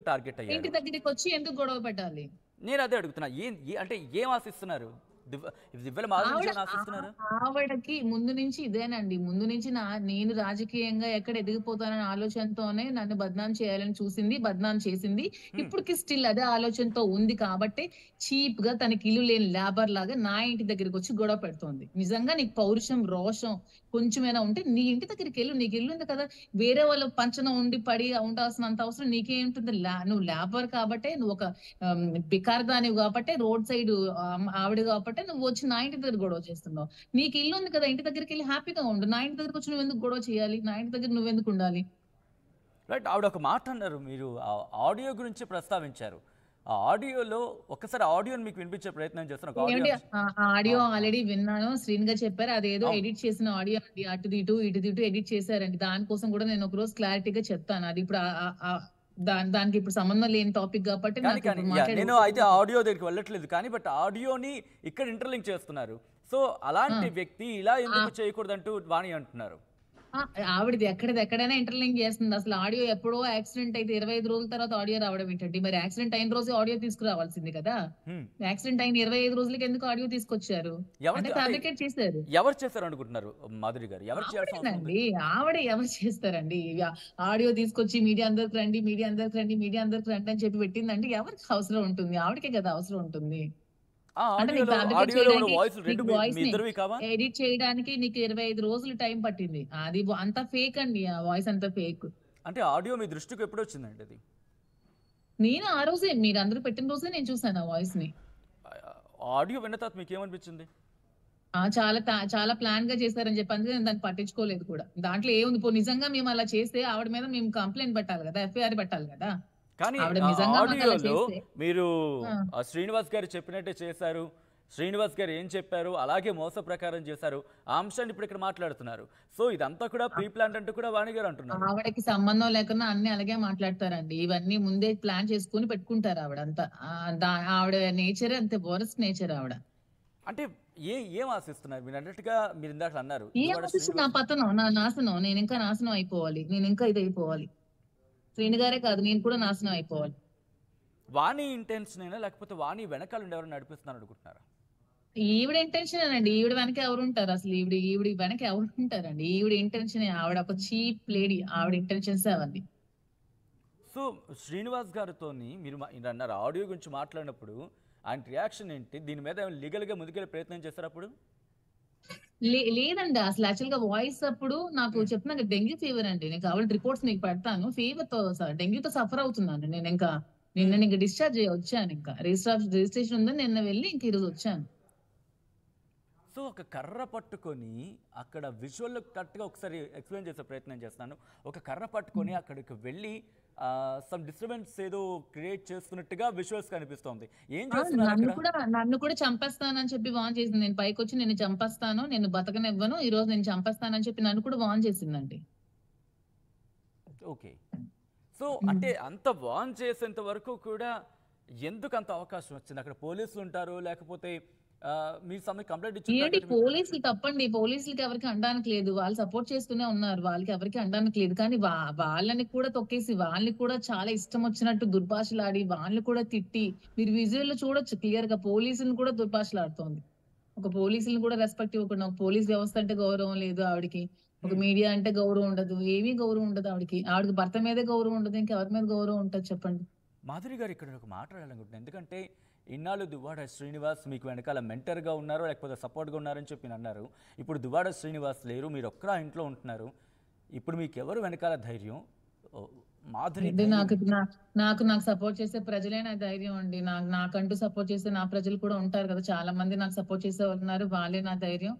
Target ఇంటి అయ్యారు? దగ్గరికి వచ్చి ఎందుకు గొడవ పెట్టాలి? నేను అదే అడుగుతున్నా. అంటే ఏం ఆశిస్తున్నారు? దివ్యల మాధురి నుంచి ఆవిడ ఏమైనా ఆశిస్తున్నారా? ఆవిడకి ముందు నుంచి ఇదేనండి. ముందు నుంచి నేను రాజకీయంగా ఎక్కడ ఎదిగిపోతాననే ఆలోచనతోనే నన్ను బద్నాం చేయాలని చూసింది. బద్నాం చేసింది. హ్మ్. ఇప్పటికి స్టిల్ అదే ఆలోచనతో ఉంది కాబట్టి చీప్‌గా తనకి ఇల్లు లేని లేబర్ లాగా నా ఇంటి దగ్గరికొచ్చి గొడవ పెడుతోంది. నిజంగా నీకు పౌరుషం, రోషం కొంచెమైనా ఉంటే నీ ఇంటి దగ్గరికెళ్ళు. నీకు ఇల్లుంది కదా! వేరే వాళ్ళ పంచన ఉండి పడి ఉండాల్సినంత అవసరం నీకేముంటుంది? నువ్వు లేబర్ కాబట్టే నువ్వొక బికార్దానివి కాబట్టే రోడ్ సైడ్ ఆవిడ కాబట్టే నువ్వు వచ్చి నా ఇంటి దగ్గర గొడవ చేస్తున్నావు. నీకు ఇల్లు ఉంది కదా! ఇంటి దగ్గరికెళ్ళి హ్యాపీగా ఉండు. నా ఇంటి దగ్గరకొచ్చి నువ్వెందుకు గొడవ చేయాలి? నా ఇంటి దగ్గర నువ్వెందుకు ఉండాలి? రైట్. ఆవిడ ఒక మాట అన్నారు. మీరు ఆ ఆడియో గురించి ప్రస్తావించారు. ఆ ఆడియోలో ఒక్కసారి ఆడియోని మీకు వినిపించే ప్రయత్నం చేస్తాను. ఒక ఆడియో ఏవండి అంశం. ఆ ఆ! ఆడియో ఆ! ఆల్రెడీ విన్నాను. శ్రీను గారు చెప్పారు. అదేదో అవును. ఎడిట్ చేసిన ఆడియో అండి. అటుది ఇటు, ఇటుది ఇటు ఎడిట్ చేశారండి. దానికోసం కూడా నేను ఒకరోజు క్లారిటీగా చెప్తాను. అది ఇప్పుడు దానికి ఇప్పుడు సంబంధం లేని టాపిక్ కాబట్టి కానీ నాకు కానీ ఇప్పుడు యాహ్! మాట్లాడే నేను ఓపిక అయితే కూడా ఆ లేదు. ఆడియో దగ్గరికి వెళ్ళట్లేదు కానీ ఆడియోని ఇక్కడ ఇంటర్లింక్ చేస్తున్నారు. సో, ఆ! అలాంటి వ్యక్తి ఇలా ఆ! ఎందుకు చేయకూడదంటూ వాణి అంటున్నారు. ఆ! ఆవిడది ఎక్కడెక్కడైనా ఇంటర్లింక్ చేస్తుంది. అసలు ఆడియో ఎప్పుడో యాక్సిడెంట్ అయితే 25 రోజుల తర్వాత ఆడియో రావడం ఏంటండి? మరి యాక్సిడెంట్ అయిన రోజే ఆడియో తీసుకురావాల్సింది కదా! హ్మ్. యాక్సిడెంట్ అయిన 25 రోజులకి ఎందుకు ఆడియో తీసుకొచ్చారు? అంటే అంటే ఫ్యాబ్రికేట్ చేశారు. ఎవరు చేశారనుకుంటున్నారు మాధురి గారు? ఎవరు చేయాల్సిన అవసరం ఉంది? ఆవిడేనండి. ఆవిడే ఎవరు చేస్తారండి? ఆడియో తీసుకొచ్చి మీడియా అందరికి రండి, మీడియా అందరికి రండి, మీడియా అందరికి రండి అని చెప్పి పెట్టిందంటే ఎవరికి అవసరం ఉంటుంది? ఆవిడకే కదా అవసరం ఉంటుంది. ఆ! అంటే నీకు ఫ్యాబ్రికేట్ ఆడియోలో ఉన్న చేయడానికి వాయిస్‌లు 2 నీకు మీ వాయిస్‌ని ఇద్దరివి కావా? ఎడిట్ చేయడానికి నీకు 25 రోజులు టైం పట్టింది. అది అంతా ఫేక్ అండి. ఆ వాయిస్ అంతా ఫేక్. అంటే ఆడియో మీ దృష్టికి ఎప్పుడొచ్చిందండి అది? నేను ఆ రోజే మీరందరూ పెట్టిన రోజే నేను చూసాను ఆ వాయిస్‌ని. ఆడియో విన్న తర్వాత మీకేమనిపించింది? చాలా ప్లాన్‌గా చేశారని చెప్పి అందుకే నేను దాన్ని పట్టించుకోలేదు కూడా. దాంట్లో ఏముంది నిజంగా మేము అలా చేస్తే ఆవిడ మీద మేము కంప్లెయింట్ పెట్టాలి గదా! ఎఫ్ఐఆర్ పెట్టాలి గదా! కానీ ఆవిడ ఆ నిజంగా మాకలా ఆడియోలో చేస్తే మీరు ఆ! శ్రీనివాస్ గారు చెప్పినట్టే చేశారు. శ్రీనివాస్ గారు ఏం చెప్పారు, అలాగే మోస ప్రకారం చేశారు. ఆ అంశాన్ని ఇప్పుడు ఇక్కడ మాట్లాడుతున్నారు. సో, ఇదంతా కూడా ఆ! ప్రీ ప్లాన్డ్ అంటూ కూడా వాణి గారు అంటున్నారు. ఆవిడకి సంబంధం లేకున్నా అన్నీ అలాగే మాట్లాడతారండి. ఇవన్నీ ముందే ప్లాన్ చేసుకొని పెట్టుకుంటారు ఆవిడంతా. ఆవిడ నేచరే అంతే వరస్ట్ నేచర్ ఆవిడ. అంటే ఏం ఆశిస్తున్నారు? మీరన్నట్టుగా మీరిందాక అన్నారు. ఏం దువ్వాడ ఆశిస్తుంది నా శ్రీనివాస్ పతనం, నా నాశనం. నేనింకా నాశనం అయిపోవాలి. నేనింకా ఇదయిపోవాలి. శ్రీను గారే కాదు నేను కూడా నాశనం అయిపోవాలి. వాణి ఇంటెన్షనేనా? లేకపోతే వాణి వెనకాల నుండి ఎవరైనా నడిపిస్తున్నారనుకుంటున్నారా? ఈవిడ ఇంటెన్షనేనండి. ఈవిడ వెనక ఎవరుంటారు అసలు? ఈవిడ వెనక ఎవరుంటారండి? ఈవిడ ఇంటెన్షనే. ఆవిడ ఒక చీప్ లేడీ. ఆవిడ ఇంటెన్షన్సే అవన్నీ. సో, శ్రీనివాస్ గారితోని మీరన్నారు ఆడియో గురించి మాట్లాడినప్పుడు ఆయన రియాక్షన్ ఏంటి? దీని మీద ఏమైనా లీగల్‌గా ముందుకెళ్ళే ప్రయత్నం చేసారా అప్పుడు? లేదండి. అసలు యాక్చువల్‌గా వాయిస్ అప్పుడు నాకు హ్మ్. చెప్తున్నా కదా! డెంగ్యూ ఫీవర్ అండి. నేను కావాలంటే రిపోర్ట్స్ మీకు పెడతాను. ఫీవర్‌తో డెంగ్యూతో సఫర్ అవుతున్నాను నేనింకా. హ్మ్. నిన్న డిశ్చార్జ్ అయ్యి వచ్చానింకా. రిజిస్ట్రేషన్ ఉందని నిన్న వెళ్లి ఇంక ఈరోజు వచ్చాను. సో, ఒక కర్ర పట్టుకొని అక్కడ విజువల్ కరెక్ట్‌గా ఒకసారి ఎక్స్‌ప్లెయిన్ చేసే ప్రయత్నం చేస్తున్నాను. ఒక కర్ర పట్టుకొని అక్కడికి వెళ్ళి సమ్ డిస్టర్బెన్స్ ఏదో క్రియేట్ చేస్తున్నట్టుగా విజువల్స్ కనిపిస్తోంది. ఏం ఆ! చేస్తున్నారక్కడ? నన్ను కూడా చంపేస్తానని చెప్పి వార్న్ చేసింది. నేను పైకొచ్చి నిన్ను చంపేస్తాను. నిన్ను బతకనివ్వను. ఈరోజు నిన్ను చంపేస్తానని చెప్పి నన్ను కూడా వార్న్ చేసిందండి. ఓకే. సో, హ్మ్. అంటే అంత వార్న్ చేసేంత వరకు కూడా ఎందుకంత అవకాశం వచ్చింది? అక్కడ పోలీసులుంటారు, లేకపోతే మీరు కంప్లెయింట్ ఇచ్చుంటారు ఏంటి కదా! మీకు పోలీసులు కనిపించలేదు. తప్పండి. పోలీసులకి ఎవరికీ అనడానికి లేదు. వాళ్ళు సపోర్ట్ చేస్తూనే ఉన్నారు. వాళ్ళకి ఎవరికీ అనడానికి లేదు. కానీ వాళ్ళని కూడా తొక్కేసి, వాళ్ళని కూడా చాలా ఇష్టం వచ్చినట్టు దుర్భాషలాడి, వాళ్ళని కూడా తిట్టి, మీరు విజువల్‌లో చూడొచ్చు క్లియర్‌గా పోలీసులను కూడా దుర్భాషలాడుతోంది. ఒక పోలీసులను కూడా రెస్పెక్ట్ ఇవ్వకుండా, ఒక పోలీస్ వ్యవస్థ అంటే గౌరవం లేదు ఆవిడకి. ఒక హ్మ్. మీడియా అంటే గౌరవం ఉండదు. ఏమీ గౌరవం ఉండదు ఆవిడకి. ఆవిడకి భర్త మీదే గౌరవం ఉండదు. ఇంకెవరి మీద గౌరవం ఉంటది చెప్పండి? మాధురి గారు ఇక్కడ నేను ఒక మాట్లాడాలనుకుంటున్నాను. ఎందుకంటే ఇన్నాళ్ళు దువ్వాడ శ్రీనివాస్ మీకు వెనకాల మెంటర్‌గా ఉన్నారు, లేకపోతే సపోర్ట్‌గా ఉన్నారని చెప్పి అన్నారు. ఇప్పుడు దువ్వాడ శ్రీనివాస్ లేరు. మీరొక్కరా ఇంట్లో ఉంటున్నారు. ఇప్పుడు మీకెవరు వెనకాల ధైర్యం? ఓహ్! మాధురి అంటే ధైర్యం నాకు ఏంటి? నాకు సపోర్ట్ చేసే ప్రజలే నా ధైర్యం అండి. నాకంటూ సపోర్ట్ చేసే నా ప్రజలు కూడా ఉంటారు కదా! చాలా మంది నాకు సపోర్ట్ చేసేవాళ్ళు ఉన్నారు. వాళ్ళే నా ధైర్యం.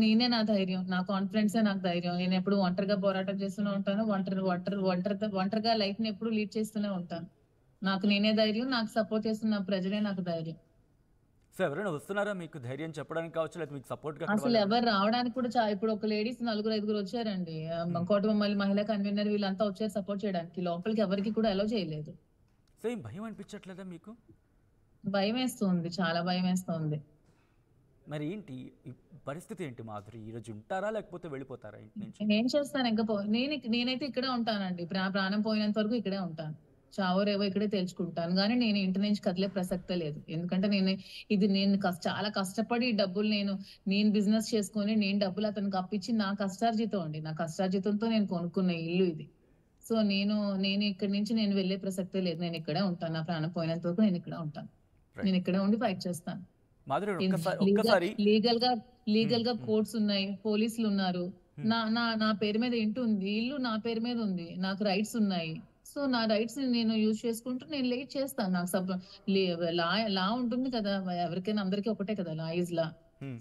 నేనే నా ధైర్యం. నా కాన్ఫిడెన్సే నాకు ధైర్యం. నేనెప్పుడు ఒంటరిగా పోరాటం చేస్తూనే ఉంటాను. ఒంటరిగా లైఫ్‌ని ఎప్పుడు లీడ్ చేస్తూనే ఉంటాను. నాకు నేనే ధైర్యం. నాకు సపోర్ట్ చేస్తున్న నా ప్రజలే నాకు ధైర్యం. సో, ఎవరైనా వస్తున్నారా మీకు ధైర్యం చెప్పడానికి కావచ్చు, లేకపోతే మీకు సపోర్ట్‌గా అక్కడ అసలు వాళ్ళెవరైనా? ఎవరు రావడానికి కూడా ఇప్పుడు ఒక లేడీస్ నలుగురు, ఐదుగురు వచ్చారండి. హ్మ్. కోటబొమ్మాలి మహిళా కన్వీనర్ వీళ్ళంతా వచ్చారు సపోర్ట్ చేయడానికి. లోపలికి ఎవరికీ కూడా అలో చేయలేదు. సో, ఏం భయం అనిపించట్లేదా మీకు? భయమేస్తుంది. చాలా భయమేస్తుంది. మరి ఏంటి? ఈ పరిస్థితి ఏంటి మాధురి? ఈరోజు ఉంటారా? లేకపోతే వెళ్ళిపోతారా ఇంటి నుంచి? నేనేం చేస్తాను ఇంక నేనైతే ఇక్కడే ఉంటానండి. ప్రాణం పోయినంత వరకు ఇక్కడే ఉంటాను. చావో రేవో ఇక్కడే తేల్చుకుంటాను. గానీ నేను ఇంటి నుంచి కదిలే ప్రసక్తే లేదు. ఎందుకంటే నేను చాలా కష్టపడి ఈ డబ్బులు నేను బిజినెస్ చేసుకొని నేను డబ్బులు అతనికి అప్పిచ్చి నా కష్టార్జితం అండి. నా కష్టార్జితంతో నేను కొనుక్కున్న ఇల్లు ఇది. సో నేను ఇక్కడి నుంచి నేను వెళ్ళే ప్రసక్తే లేదు. నేను ఇక్కడే ఉంటాను. నా ప్రాణం పోయినంత వరకు నేను ఇక్కడే ఉంటాను. రైట్. నేను ఇక్కడే ఉండి ఫైట్ చేస్తాను. మాధురి గారు ఇన్ లీగల్ ఒక్కసారి లీగల్ గా హ్మ్, లీగల్ గా హ్మ్, కోర్ట్స్ ఉన్నాయి. పోలీసులు ఉన్నారు. హ్మ్. నా నా నా పేరు మీద ఇంటి ఉంది. ఇల్లు నా పేరు మీద ఉంది. నాకు రైట్స్ ఉన్నాయి. సో నా రైట్స్ ని నేను యూజ్ చేసుకుంటూ నేను లీడ్ చేస్తాను. నాకు లే లా లా ఉంటుంది కదా! ఎవరికైనా అందరికీ ఒకటే కదా! Law is law. హ్మ్.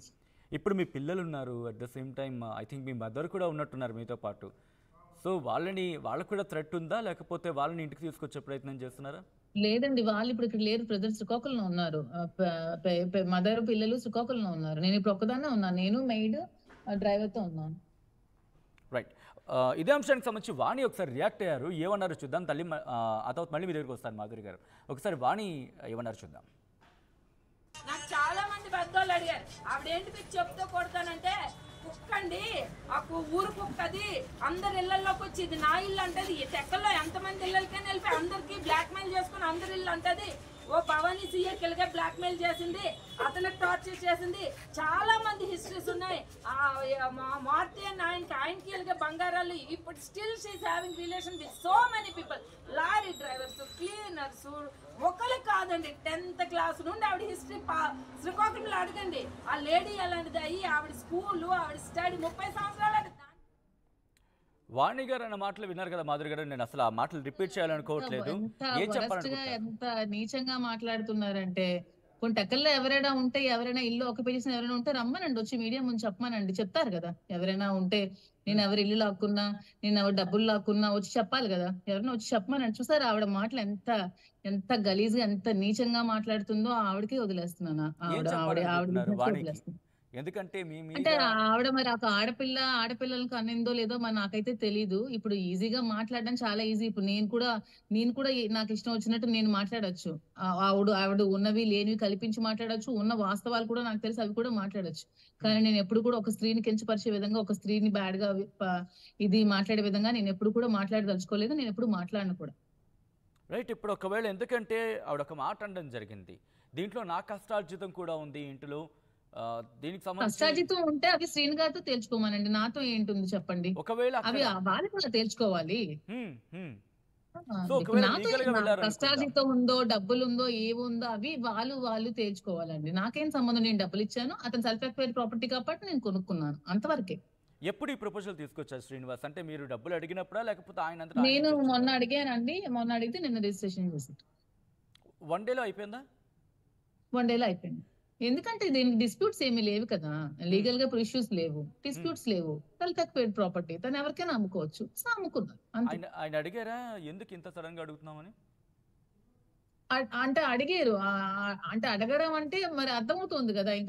ఇప్పుడు మీ పిల్లలున్నారు. At the same time I think me mother కూడా ఉన్నట్టున్నారు మీతో పాటు. సో వాళ్ళకి కూడా థ్రెట్ ఉందా? లేకపోతే వాళ్ళని ఇంటికి తీసుకొచ్చే ప్రయత్నం చేస్తున్నారా? లేదండి. వాళ్ళు ఇప్పుడు ఇక్కడ లేరు. బ్రదర్ శ్రీకాకుళంలో ఉన్నారు. ప పె పె మదర్, పిల్లలు శ్రీకాకుళంలో ఉన్నారు. నేను ఇప్పుడు ఒక్కదాన్నే ఉన్నాను. నేను మెయిడ్ డ్రైవర్‌తో ఉన్నాను. రైట్. ఇదే అంశానికి సంబంధించి వాణి ఒకసారి రియాక్ట్ అయ్యారు. ఏమన్నారో చూద్దాం. ఆ తర్వాత మళ్ళీ మీ దగ్గరికి వస్తాను మాధురి గారు. ఒకసారి వాణి ఏమన్నారో చూద్దాం. నాకు చాలా మంది పెద్దోళ్ళు అడిగారు ఆవిడేంటి మీకు చెప్తూ కొడతానంటే కుక్కండి ఊరు కుక్కది అందరి ఇళ్లలోకి వచ్చి ఇది నా ఇల్లు అంటది ఈ టెక్కల్లో ఎంతమంది ఇళ్ళకైనా వెళ్ళిపోయి అందరికి బ్లాక్ మెయిల్ చేసుకుని అందరి ఇల్లు అంటది ఓ భవానీ సీఏకి బ్లాక్ మెయిల్ చేసింది అతనికి టార్చర్ చేసింది చాలా మంది హిస్టరీస్ ఉన్నాయి మారుతి అని ఆయనకి వెళ్ళగే బంగారాలు ఇప్పుడు still she's having relation with so many people lorry drivers cleaners ఒకరు కాదండి 10th క్లాస్ నుండి ఆవిడ హిస్టరీ శ్రీకాకుళంలో అడగండి ఆ లేడీ అలాంటిది అయ్యి ఆవిడ స్కూలు ఆవిడ స్టడీ 30 సంవత్సరాలు వాణి గారు అన్న మాటలు విన్నారు కదా మాధురి గారు. నేను అసలు ఆ మాటలు రిపీట్ చేయాలనుకోవట్లేదు. ఎంత ఏం వరస్ట్ గా చెప్పాలనుకుంటున్నారు? ఎంత నీచంగా మాట్లాడుతున్నారంటే కొన్ని టెక్కల్లో ఎవరైనా ఉంటే ఎవరైనా ఇల్లు ఆక్యుపేషన్ ఎవరైనా ఉంటే రమ్మనండి వచ్చి మీడియా ముందు చెప్పమనండి చెప్తారు కదా ఎవరైనా ఉంటే నేను ఎవరి ఇల్లు లాక్కున్నా నేను ఎవరి డబ్బులు లాక్కున్నా వచ్చి చెప్పాలి కదా ఎవరైనా వచ్చి చెప్పమనండి చూసారు ఆవిడ మాటలు ఎంత ఎంత గలీజ్గా ఎంత నీచంగా మాట్లాడుతుందో ఆవిడకే వదిలేస్తున్నాను ఏం ఆవిడ ఆవిడ ఆవిడ చెప్పాలనుకుంటున్నారు business కే వాణికి? వదిలేస్తున్నాను ఎందుకంటే మీ అంటే మీద ఆవిడ మరి ఒక ఆడపిల్లలకు అనిందో లేదో మరి నాకైతే తెలీదు. ఇప్పుడు ఈజీగా మాట్లాడడం చాలా ఈజీ. ఇప్పుడు నేను కూడా నాకు ఇష్టం వచ్చినట్టు నేను మాట్లాడొచ్చు. ఆవిడ ఉన్నవి లేనివి కల్పించి మాట్లాడొచ్చు. ఉన్న వాస్తవాలు కూడా నాకు తెలిసి అవి కూడా మాట్లాడొచ్చు. హ్మ్. కానీ నేను ఎప్పుడు కూడా ఒక స్త్రీని కించపరిచే విధంగా ఒక స్త్రీని బ్యాడ్ గా ఇది మాట్లాడే విధంగా నేను ఎప్పుడు కూడా మాట్లాడదలుచుకోలేదు. నేను ఎప్పుడు మాట్లాడను కూడా. రైట్. ఇప్పుడు ఒకవేళ ఎందుకంటే ఆవిడ ఒక మాట అనడం జరిగింది. దీంట్లో నా కష్టార్జితం కూడా ఉంది ఇంటిలో. దీనికి సంబంధించి కష్టార్జితం ఉంటే అవి శ్రీని గారితో తేల్చుకోమనండి. నాతో ఏంటుంది చెప్పండి. ఒకవేళ అవి అక్కడ వాళ్ళు కూడా తేల్చుకోవాలి. హ్మ్, హ్మ్. సో ఇప్పుడు ఒకవేళ నాతో లీగల్ గా వెళ్ళారనుకుందాం. కష్టార్జితం ఉందో డబ్బులుందో ఏవుందో అవి వాళ్ళు తేల్చుకోవాలండి. నాకేం సంబంధం నేను డబ్బులు ఇచ్చాను అతను సెల్ఫ్ ఎక్వైర్డ్ ప్రాపర్టీ కాబట్టి నేను కొనుక్కున్నాను అంతవరకే. ఎప్పుడు ఈ ప్రపోజల్ తీసుకొచ్చారు శ్రీనివాస్? అంటే మీరు డబ్బులు అడిగినప్పుడా లేకపోతే ఆయన అంతటా ఆయన నేను నుంచి మొన్న వచ్చిందా? అడిగానండి. మొన్న అడిగితే నిన్న రిజిస్ట్రేషన్ చేశారు. 1 డేలో అయిపోయిందా? 1 డేలో అయిపోయింది. ఎందుకంటే దీనికి డిస్ప్యూట్స్ ఏమీ లేవు కదా! హ్మ్, లీగల్ గా ఇప్పుడు ఇష్యూస్ లేవు. హ్మ్. డిస్ప్యూట్స్ లేవు. సెల్ఫ్ ఎక్వైర్డ్ ప్రాపర్టీ తను ఎవరికైనా అమ్ముకోవచ్చు. సో అమ్ముకున్నారు అంతే. ఆయన ఆయన అడిగారా ఎందుకు ఇంత సడన్ గా అడుగుతున్నామని? అంటే అడిగారు. అంటే అడగడం అంటే మరి అర్థమవుతుంది కదా! ఇంకా